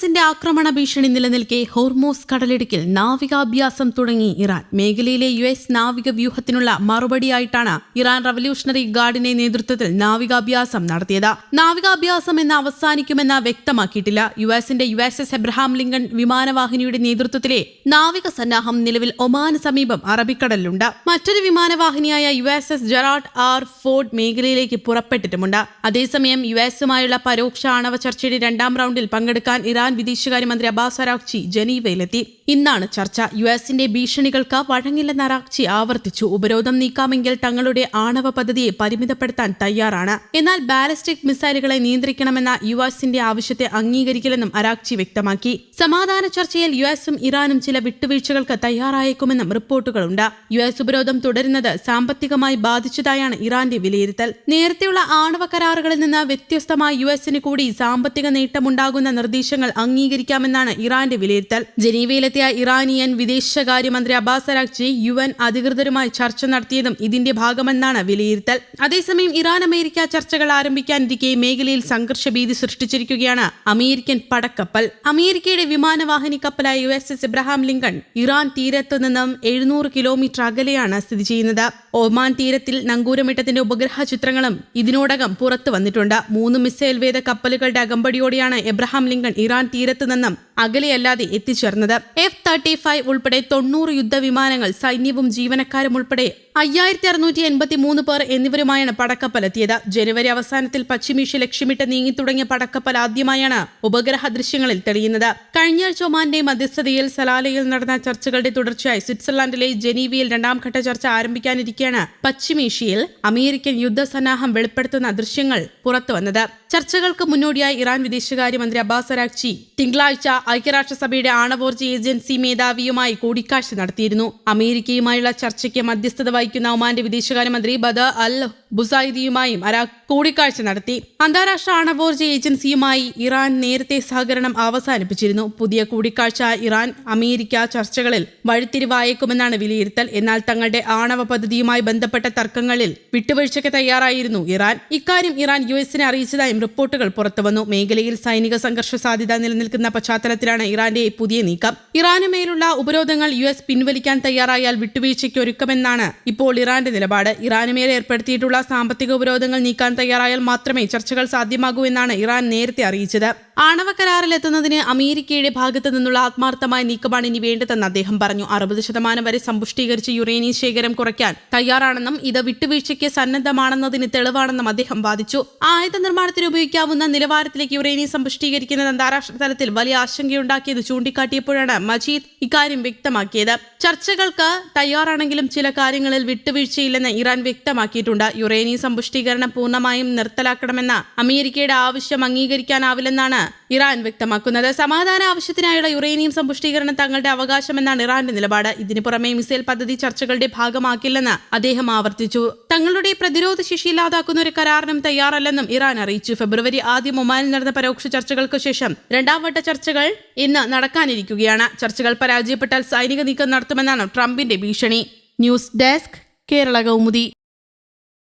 യുഎസിന്റെ ആക്രമണ ഭീഷണി നിലനിൽക്കെ ഹോർമോസ് കടലിടുക്കിൽ നാവികാഭ്യാസം തുടങ്ങി ഇറാൻ. മേഖലയിലെ യുഎസ് നാവിക വ്യൂഹത്തിനുള്ള മറുപടിയായിട്ടാണ് ഇറാൻ റവല്യൂഷണറി ഗാർഡിന്റെ നേതൃത്വത്തിൽ നാവികാഭ്യാസം നടത്തിയത്. നാവികാഭ്യാസം എന്ന് അവസാനിക്കുമെന്ന് വ്യക്തമാക്കിയിട്ടില്ല. യുഎസിന്റെ USS എബ്രഹാം ലിങ്കൺ വിമാനവാഹിനിയുടെ നേതൃത്വത്തിലെ നാവിക സന്നാഹം നിലവിൽ ഒമാന് സമീപം അറബിക്കടലിലുണ്ട്. മറ്റൊരു വിമാനവാഹിനിയായ USS ജെറാൾഡ് ആർ ഫോർഡ് മേഖലയിലേക്ക് പുറപ്പെട്ടിട്ടുമുണ്ട്. അതേസമയം യുഎസുമായുള്ള പരോക്ഷ ആണവ ചർച്ചയുടെ രണ്ടാം റൗണ്ടിൽ പങ്കെടുക്കാൻ ഇറാൻ വിദേശകാര്യമന്ത്രി അബ്ബാസ് അരാഗ്ചി ജനീവയിലെത്തി. ഇന്നാണ് ചർച്ച. യുഎസിന്റെ ഭീഷണികൾക്ക് വഴങ്ങില്ലെന്ന് അരാഗ്ചി ആവർത്തിച്ചു. ഉപരോധം നീക്കാമെങ്കിൽ തങ്ങളുടെ ആണവ പദ്ധതിയെ പരിമിതപ്പെടുത്താൻ തയ്യാറാണ്. എന്നാൽ ബാലിസ്റ്റിക് മിസൈലുകളെ നിയന്ത്രിക്കണമെന്ന യുഎസിന്റെ ആവശ്യത്തെ അംഗീകരിക്കില്ലെന്നും അരാഗ്ചി വ്യക്തമാക്കി. സമാധാന ചർച്ചയിൽ യുഎസും ഇറാനും ചില വിട്ടുവീഴ്ചകൾക്ക് തയ്യാറായേക്കുമെന്നും റിപ്പോർട്ടുകളുണ്ട്. യുഎസ് ഉപരോധം തുടരുന്നത് സാമ്പത്തികമായി ബാധിച്ചതായാണ് ഇറാന്റെ വിലയിരുത്തൽ. നേരത്തെയുള്ള ആണവ കരാറുകളിൽ നിന്ന് വ്യത്യസ്തമായി യുഎസിന് കൂടി സാമ്പത്തിക നേട്ടമുണ്ടാകുന്ന നിർദ്ദേശങ്ങൾ അംഗീകരിക്കാമെന്നാണ് ഇറാന്റെ വിലയിരുത്തൽ. ജനീവയിലെത്തിയ ഇറാനിയൻ വിദേശകാര്യമന്ത്രി അബ്ബാസ് അരാഗ്ചി UN അധികൃതരുമായി ചർച്ച നടത്തിയതും ഇതിന്റെ ഭാഗമെന്നാണ് വിലയിരുത്തൽ. അതേസമയം ഇറാൻ അമേരിക്ക ചർച്ചകൾ ആരംഭിക്കാനിരിക്കെ മേഖലയിൽ സംഘർഷഭീതി സൃഷ്ടിച്ചിരിക്കുകയാണ് അമേരിക്കൻ പടക്കപ്പൽ. അമേരിക്കയുടെ വിമാനവാഹിനി കപ്പലായ USS എബ്രഹാം ലിങ്കൺ ഇറാൻ തീരത്തു നിന്നും 700 കിലോമീറ്റർ അകലെയാണ് സ്ഥിതി ചെയ്യുന്നത്. ഒമാൻ തീരത്തിൽ നങ്കൂരമിട്ടത്തിന്റെ ഉപഗ്രഹ ചിത്രങ്ങളും ഇതിനോടകം പുറത്തു വന്നിട്ടുണ്ട്. 3 മിസൈൽ വേദ കപ്പലുകളുടെ അകമ്പടിയോടെയാണ് എബ്രഹാം ലിങ്കൺ ഇറാൻ തീരത്തു നിന്നും അകലെയല്ലാതെ എത്തിച്ചേർന്നത്. F-35 ഉൾപ്പെടെ 90 യുദ്ധവിമാനങ്ങൾ, സൈന്യവും ജീവനക്കാരും ഉൾപ്പെടെ 5683 പേർ എന്നിവരുമായാണ് പടക്കപ്പൽ എത്തിയത്. ജനുവരി അവസാനത്തിൽ പശ്ചിമേഷ്യ ലക്ഷ്യമിട്ട് നീങ്ങിത്തുടങ്ങിയ പടക്കപ്പൽ ആദ്യമായാണ് ഉപഗ്രഹ ദൃശ്യങ്ങളിൽ തെളിയുന്നത്. കഴിഞ്ഞയാഴ്ച ഒമാന്റെ മധ്യസ്ഥതയിൽ സലാലയിൽ നടന്ന ചർച്ചകളുടെ തുടർച്ചയായി സ്വിറ്റ്സർലൻഡിലെ ജനീവയിൽ രണ്ടാംഘട്ട ചർച്ച ആരംഭിക്കാനിരിക്കെയാണ് പശ്ചിമേഷ്യയിൽ അമേരിക്കൻ യുദ്ധസന്നാഹം വെളിപ്പെടുത്തുന്ന ദൃശ്യങ്ങൾ പുറത്തുവന്നത്. ചർച്ചകൾക്ക് മുന്നോടിയായി ഇറാൻ വിദേശകാര്യമന്ത്രി അബ്ബാസ് അരാഗ്ചി തിങ്കളാഴ്ച ഐക്യരാഷ്ട്രസഭയുടെ ആണവോർജ്ജ ഏജൻസി മേധാവിയുമായി കൂടിക്കാഴ്ച നടത്തിയിരുന്നു. അമേരിക്കയുമായുള്ള ചർച്ചയ്ക്ക് മധ്യസ്ഥത വഹിക്കുന്ന ഒമാന്റെ വിദേശകാര്യമന്ത്രി ബദർ അൽ ബുസൈദിയുമായും കൂടിക്കാഴ്ച നടത്തി. അന്താരാഷ്ട്ര ആണവോർജ്ജ ഏജൻസിയുമായി ഇറാൻ നേരത്തെ സഹകരണം അവസാനിപ്പിച്ചിരുന്നു. പുതിയ കൂടിക്കാഴ്ച ഇറാൻ അമേരിക്ക ചർച്ചകളിൽ വഴിത്തിരിവായേക്കുമെന്നാണ് വിലയിരുത്തൽ. എന്നാൽ തങ്ങളുടെ ആണവ പദ്ധതിയുമായി ബന്ധപ്പെട്ട തർക്കങ്ങളിൽ വിട്ടുവീഴ്ചയ്ക്ക് തയ്യാറായിരുന്നു ഇറാൻ. ഇക്കാര്യം ഇറാൻ യുഎസിനെ അറിയിച്ചതായും റിപ്പോർട്ടുകൾ പുറത്തുവന്നു. മേഖലയിൽ സൈനിക സംഘർഷ സാധ്യത നിലനിൽക്കുന്ന പശ്ചാത്തലത്തിലാണ് ഇറാന്റെ പുതിയ നീക്കം. ഇറാന് മേലുള്ള ഉപരോധങ്ങൾ US പിൻവലിക്കാൻ തയ്യാറായാൽ വിട്ടുവീഴ്ചയ്ക്ക് ഒരുക്കമെന്നാണ് ഇപ്പോൾ ഇറാന്റെ നിലപാട്. ഇറാന് മേലെ ഏർപ്പെടുത്തിയിട്ടുള്ള സാമ്പത്തിക ഉപരോധങ്ങൾ നീക്കാൻ തയ്യാറായാൽ മാത്രമേ ചർച്ചകൾ സാധ്യമാകൂ എന്നാണ് ഇറാൻ നേരത്തെ അറിയിച്ചത്. ആണവ കരാറിലെത്തുന്നതിന് അമേരിക്കയുടെ ഭാഗത്തു നിന്നുള്ള ആത്മാർത്ഥമായ നീക്കമാണ് ഇനി വേണ്ടതെന്ന് അദ്ദേഹം പറഞ്ഞു. 60% വരെ സമ്പുഷ്ടീകരിച്ച യുറേനിയം ശേഖരം കുറയ്ക്കാൻ തയ്യാറാണെന്നും ഇത് വിട്ടുവീഴ്ചയ്ക്ക് സന്നദ്ധമാണെന്നതിന് തെളിവാണെന്നും അദ്ദേഹം വാദിച്ചു. ആയുധ നിർമ്മാണത്തിന് ഉപയോഗിക്കാവുന്ന നിലവാരത്തിലേക്ക് യുറേനിയം സമ്പുഷ്ടീകരിക്കുന്നത് അന്താരാഷ്ട്ര തലത്തിൽ വലിയ ആശങ്കയുണ്ടാക്കിയത് ചൂണ്ടിക്കാട്ടിയപ്പോഴാണ് മജീദ് ഇക്കാര്യം വ്യക്തമാക്കിയത്. ചർച്ചകൾക്ക് തയ്യാറാണെങ്കിലും ചില കാര്യങ്ങളിൽ വിട്ടുവീഴ്ചയില്ലെന്ന് ഇറാൻ വ്യക്തമാക്കിയിട്ടുണ്ട്. യുറേനിയം സമ്പുഷ്ടീകരണം പൂർണ്ണമായും നിർത്തലാക്കണമെന്ന അമേരിക്കയുടെ ആവശ്യം അംഗീകരിക്കാനാവില്ലെന്നാണ് ഇറാൻ വ്യക്തമാക്കുന്നത്. സമാധാന ആവശ്യത്തിനായുള്ള യുറേനിയം സമ്പുഷ്ടീകരണം തങ്ങളുടെ അവകാശമെന്നാണ് ഇറാന്റെ നിലപാട്. ഇതിനു പുറമെ മിസൈൽ പദ്ധതി ചർച്ചകളുടെ ഭാഗമാക്കില്ലെന്ന് അദ്ദേഹം ആവർത്തിച്ചു. തങ്ങളുടെ പ്രതിരോധ ശേഷി ഇല്ലാതാക്കുന്ന ഒരു കരാറിനും തയ്യാറല്ലെന്നും ഇറാൻ അറിയിച്ചു. ഫെബ്രുവരി ആദ്യം ഒമാനിൽ നടന്ന പരോക്ഷ ചർച്ചകൾക്ക് ശേഷം രണ്ടാം വട്ട ചർച്ചകൾ ഇന്ന് നടക്കാനിരിക്കുകയാണ്. ചർച്ചകൾ പരാജയപ്പെട്ടാൽ സൈനിക നീക്കം നടത്തുമെന്നാണ് ട്രംപിന്റെ ഭീഷണി. News desk, Kerala Kaumudi.